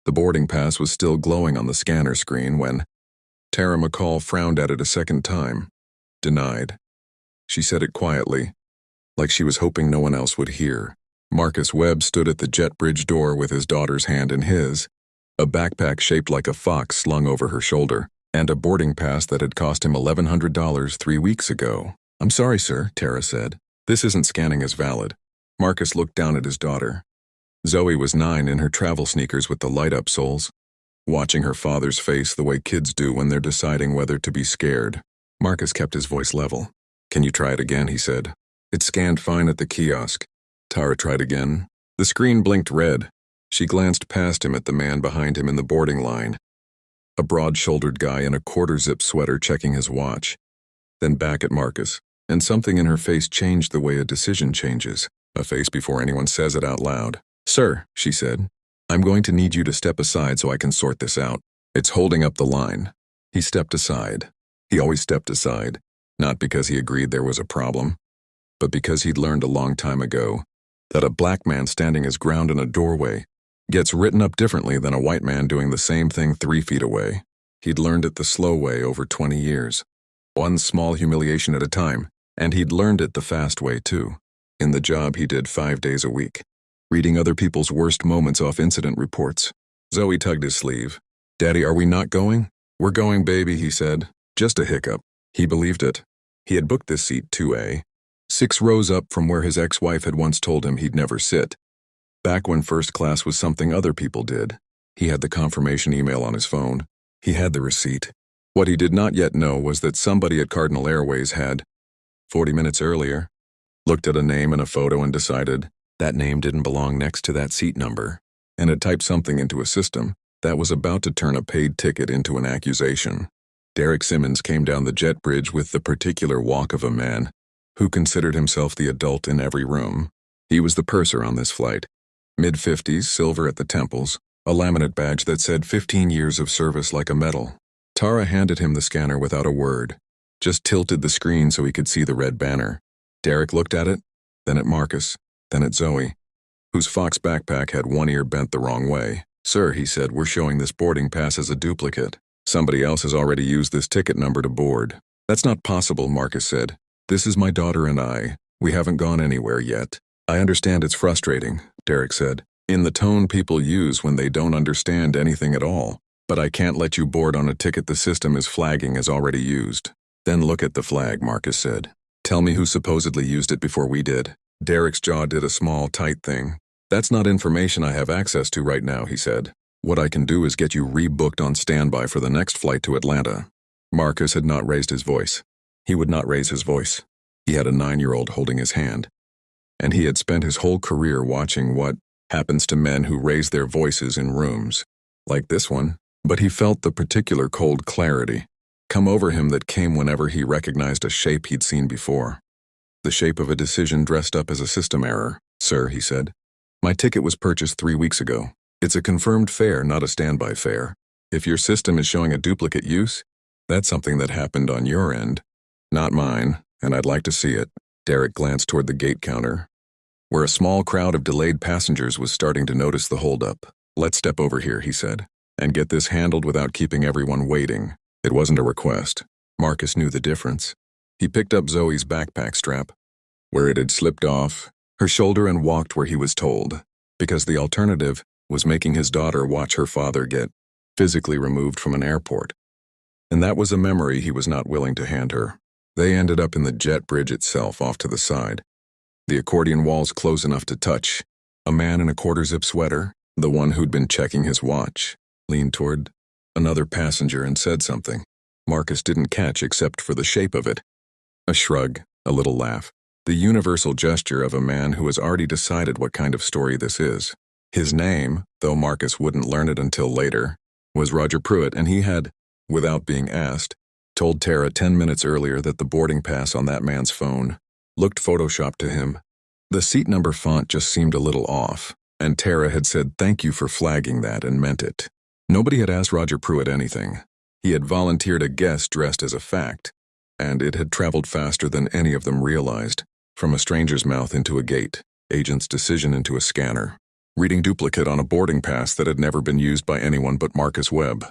The boarding pass was still glowing on the scanner screen when Tara McCall frowned at it a second time. Denied. She said it quietly, like she was hoping no one else would hear. Marcus Webb stood at the jet bridge door with his daughter's hand in his, a backpack shaped like a fox slung over her shoulder, and a boarding pass that had cost him $1,100 3 weeks ago. "I'm sorry, sir," Tara said. "This isn't scanning as valid." Marcus looked down at his daughter. Zoe was 9 in her travel sneakers with the light-up soles, watching her father's face the way kids do when they're deciding whether to be scared. Marcus kept his voice level. "Can you try it again?" he said. "It scanned fine at the kiosk." Tara tried again. The screen blinked red. She glanced past him at the man behind him in the boarding line, a broad-shouldered guy in a quarter-zip sweater checking his watch. Then back at Marcus, and something in her face changed the way a decision changes, a face before anyone says it out loud. "Sir," she said, "I'm going to need you to step aside so I can sort this out. It's holding up the line." He stepped aside. He always stepped aside, not because he agreed there was a problem, but because he'd learned a long time ago that a black man standing his ground in a doorway gets written up differently than a white man doing the same thing 3 feet away. He'd learned it the slow way over 20 years. One small humiliation at a time, and he'd learned it the fast way too. In the job he did 5 days a week, reading other people's worst moments off incident reports. Zoe tugged his sleeve. "Daddy, are we not going?" "We're going, baby," he said. Just a hiccup. He believed it. He had booked this seat 2A, 6 rows up from where his ex-wife had once told him he'd never sit. Back when first class was something other people did. He had the confirmation email on his phone. He had the receipt. What he did not yet know was that somebody at Cardinal Airways had, 40 minutes earlier, looked at a name and a photo and decided that name didn't belong next to that seat number, and had typed something into a system that was about to turn a paid ticket into an accusation. Derek Simmons came down the jet bridge with the particular walk of a man who considered himself the adult in every room. He was the purser on this flight. Mid-50s, silver at the temples, a laminate badge that said 15 years of service like a medal. Tara handed him the scanner without a word, just tilted the screen so he could see the red banner. Derek looked at it, then at Marcus, then at Zoe, whose fox backpack had one ear bent the wrong way. "Sir," he said, "we're showing this boarding pass as a duplicate. Somebody else has already used this ticket number to board." "That's not possible," Marcus said. "This is my daughter and I. We haven't gone anywhere yet." "I understand it's frustrating," Derek said, in the tone people use when they don't understand anything at all. "But I can't let you board on a ticket the system is flagging as already used." "Then look at the flag," Marcus said. "Tell me who supposedly used it before we did." Derek's jaw did a small, tight thing. "That's not information I have access to right now," he said. "What I can do is get you rebooked on standby for the next flight to Atlanta." Marcus had not raised his voice. He would not raise his voice. He had a 9-year-old holding his hand. And he had spent his whole career watching what happens to men who raise their voices in rooms, like this one. But he felt the particular cold clarity come over him that came whenever he recognized a shape he'd seen before. The shape of a decision dressed up as a system error. "Sir," he said, "my ticket was purchased 3 weeks ago. It's a confirmed fare, not a standby fare. If your system is showing a duplicate use, that's something that happened on your end, not mine, and I'd like to see it." Derek glanced toward the gate counter, where a small crowd of delayed passengers was starting to notice the holdup. "Let's step over here," he said, "and get this handled without keeping everyone waiting." It wasn't a request. Marcus knew the difference. He picked up Zoe's backpack strap, where it had slipped off her shoulder, and walked where he was told, because the alternative was making his daughter watch her father get physically removed from an airport. And that was a memory he was not willing to hand her. They ended up in the jet bridge itself, off to the side. The accordion walls close enough to touch. A man in a quarter-zip sweater, the one who'd been checking his watch, leaned toward another passenger and said something Marcus didn't catch except for the shape of it. A shrug, a little laugh. The universal gesture of a man who has already decided what kind of story this is. His name, though Marcus wouldn't learn it until later, was Roger Pruitt, and he had, without being asked, told Tara 10 minutes earlier that the boarding pass on that man's phone looked photoshopped to him. The seat number font just seemed a little off, and Tara had said thank you for flagging that and meant it. Nobody had asked Roger Pruitt anything. He had volunteered a guess dressed as a fact, and it had traveled faster than any of them realized, from a stranger's mouth into a gate, agent's decision into a scanner. reading duplicate on a boarding pass that had never been used by anyone but Marcus Webb.